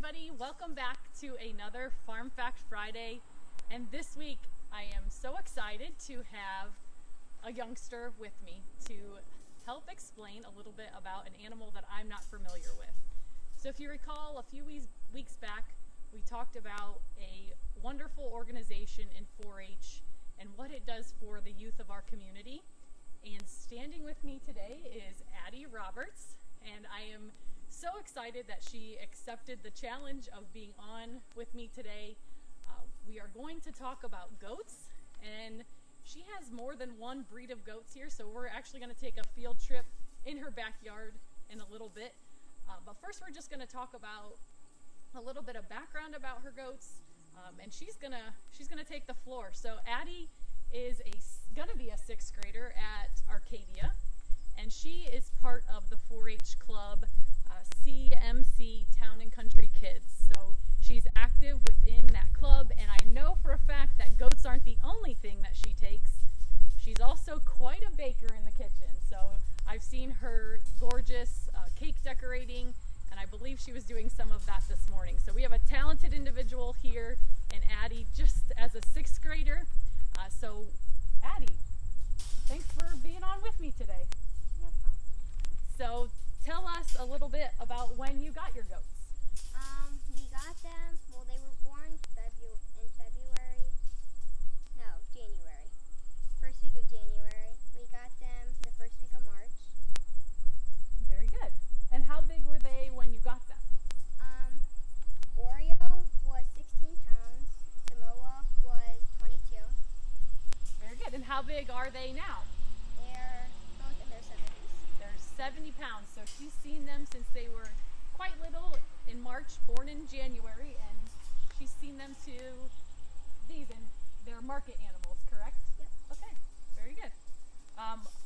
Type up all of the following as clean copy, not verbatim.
everybody. Welcome back to another Farm Fact Friday. And this week I am so excited to have a youngster with me to help explain a little bit about an animal that I'm not familiar with. So if you recall, a few weeks back we talked about a wonderful organization in 4-H and what it does for the youth of our community. And standing with me today is Addi Roberts, and I am so excited that she accepted the challenge of being on with me today. We are going to talk about goats, and she has more than one breed of goats here, so we're actually going to take a field trip in her backyard in a little bit. But first we're just going to talk about a little bit of background about her goats, and she's gonna take the floor. So Addi is gonna be a sixth grader at Arcadia, and she is part of the 4-H club CMC Town and Country Kids. So she's active within that club, and I know for a fact that goats aren't the only thing that she takes. She's also quite a baker in the kitchen. So I've seen her gorgeous cake decorating, and I believe she was doing some of that this morning. So we have a talented individual here in Addi just as a sixth grader. So Addi, thanks for being on with me today. No problem. So tell us a little bit about when you got your goats. We got them, well, they were born in February. No, January. First week of January. We got them the first week of March. Very good. And how big were they when you got them? Oreo was 16 pounds. Samoa was 22. Very good. And how big are they now? They're both in their 70s. They're 70 pounds. So she's seen them since they were quite little in March, born in January, and she's seen them to these, and they're market animals, correct? Yep. Okay, very good.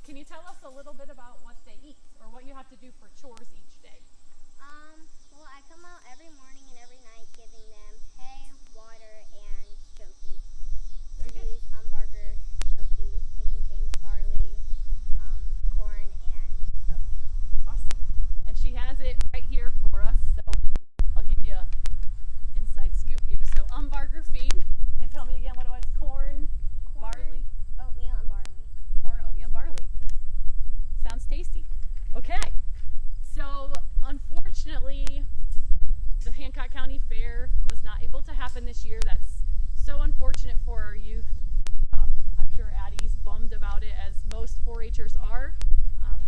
Can you tell us a little bit about what they eat or what you have to do for chores each day? Well, I come out every morning and every night giving them hay, water, and show feed. Very We good. use Umbarger show feed. It contains barley, corn, and oatmeal. Awesome. And she has it right here for us, so I'll give you an inside scoop here. So Umbarger feed, and tell me again what it was. Corn, barley. Oatmeal, and barley. Corn, oatmeal, and barley. Sounds tasty. Okay, so unfortunately, the Hancock County Fair was not able to happen this year. That's so unfortunate for our youth. I'm sure Addi's bummed about it, as most 4-Hers are.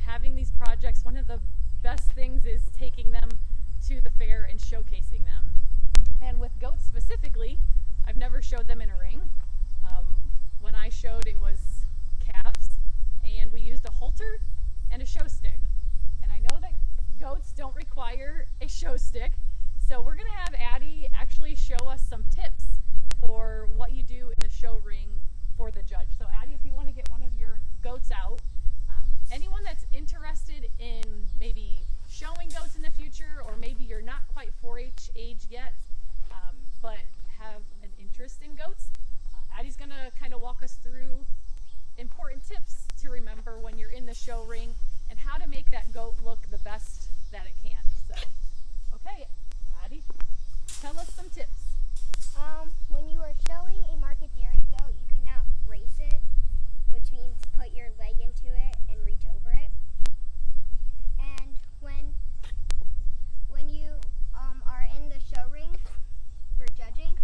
Having these projects, one of the best things is taking them to the fair and showcasing them. And with goats specifically, I've never showed them in a ring. When I showed, it was calves, and we used a halter and a show stick. And I know that goats don't require a show stick, so we're going to have Addi actually show us some tips for what you do in the show ring for the judge. So Addi, if you want to get one of your goats out, anyone that's interested in maybe showing goats in the future, or maybe you're not quite 4-H age yet, but have an interest in goats, Addi's going to kind of walk us through important tips to remember when you're in the show ring and how to make that goat look the best that it can. So, okay, Addi, tell us some tips. When you are showing a market daring goat, you cannot brace it, which means put your leg into it and reach over it. And when you are in the show ring for judging,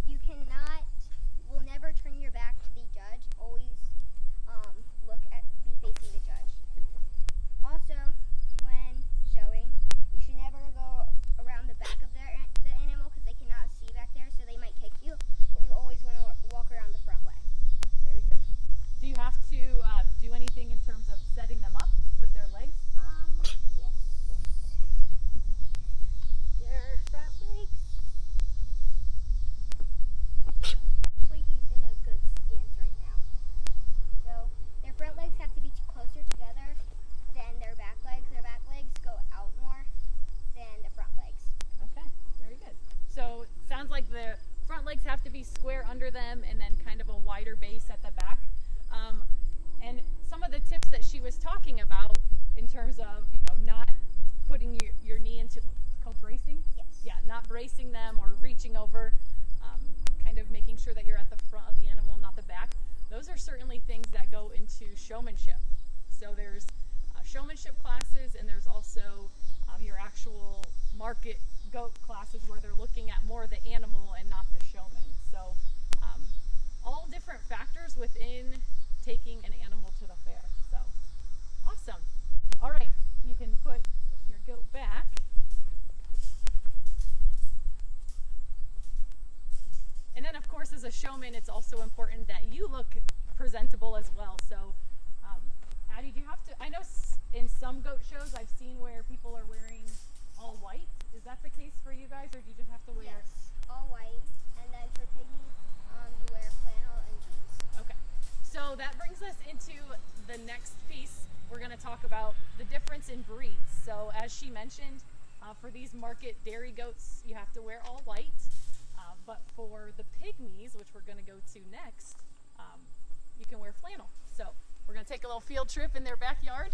you will never turn your back to the judge. Always be facing the judge. Also, when showing, you should never go around the back of the animal, because they cannot see back there, so they might kick you. You always want to walk around the front way. Very good. Do you have to do anything in terms of setting them up with their legs? Yes. Their front legs. Actually, he's in a good stance right now. So their front legs have to be closer together than their back legs. Their back legs go out more than the front legs. Okay, very good. So sounds like the front legs have to be square under them and then kind of a wider base at the back. And some of the tips that she was talking about in terms of, not putting your knee into called bracing? Yes. Yeah, not bracing them or reaching over, kind of making sure that you're at the front of the animal, not the back. Those are certainly things that go into showmanship. So there's showmanship classes, and there's also your actual market goat classes where they're looking at more the animal and not the showman. So all different factors within taking an animal to the fair. So awesome. All right, you can put your goat back. And then, of course, as a showman, it's also important that you look presentable as well. So, Addi, do you have to? I know in some goat shows I've seen where people are wearing all white. Is that the case for you guys, or do you just have to wear? Yes, all white. And then for pygmies, you wear flannel and jeans. Okay. So that brings us into the next piece. We're going to talk about the difference in breeds. So, as she mentioned, for these market dairy goats, you have to wear all white. But for the pygmies, which we're going to go to next, you can wear flannel. So we're going to take a little field trip in their backyard.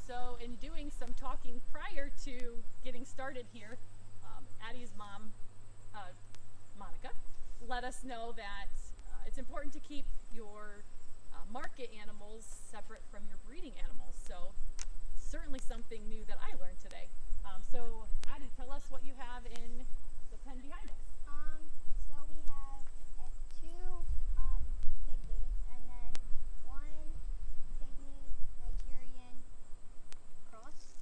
So in doing some talking prior to getting started here, Addi's mom, Monica, let us know that it's important to keep your market animals separate from your breeding animals. So certainly something new that I learned today. So Addi, tell us what you have in the pen behind us. So we have two pygmies and then one pygmy Nigerian cross.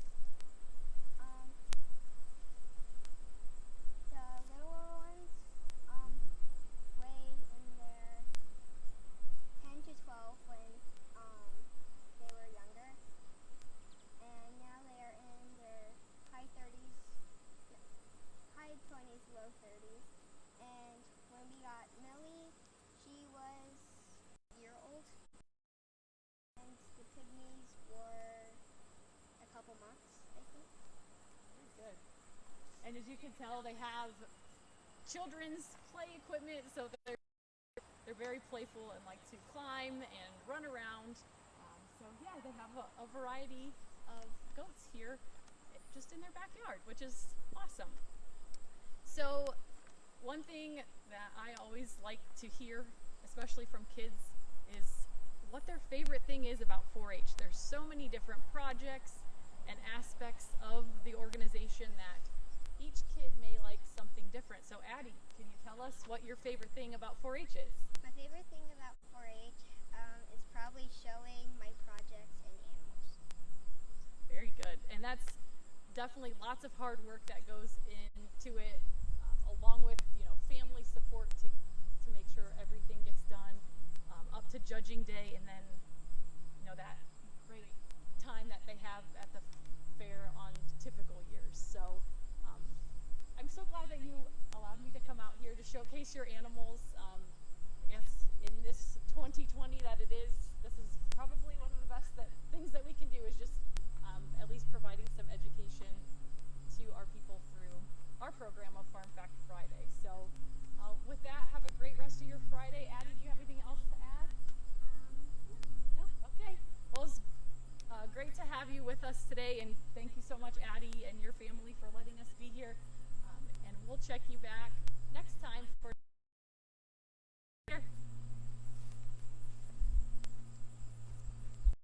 The littler ones weighed in their 10 to 12 when they were younger, and now they are in their high 30s, high 20s, low 30s. And when we got Millie, she was a year old, and the pygmies were a couple months, I think. Very good. And as you can tell, they have children's play equipment, so they're very playful and like to climb and run around. So yeah, they have a variety of goats here just in their backyard, which is awesome. So one thing that I always like to hear, especially from kids, is what their favorite thing is about 4-H. There's so many different projects and aspects of the organization that each kid may like something different. So Addi, can you tell us what your favorite thing about 4-H is? My favorite thing about 4-H is probably showing my projects and animals. Very good. And that's definitely lots of hard work that goes into it, along with family support to make sure everything gets done up to judging day, and then that great time that they have at the fair on typical years. So I'm so glad that you allowed me to come out here to showcase your animals. I guess in this 2020 that it is, this is probably one of the best things that we can do, is just at least providing some education to our people through our program of Farm Fact Friday. So with that, have a great rest of your Friday. Addi, do you have anything else to add? No? Okay. Well, it's great to have you with us today, and thank you so much, Addi, and your family for letting us be here. And we'll check you back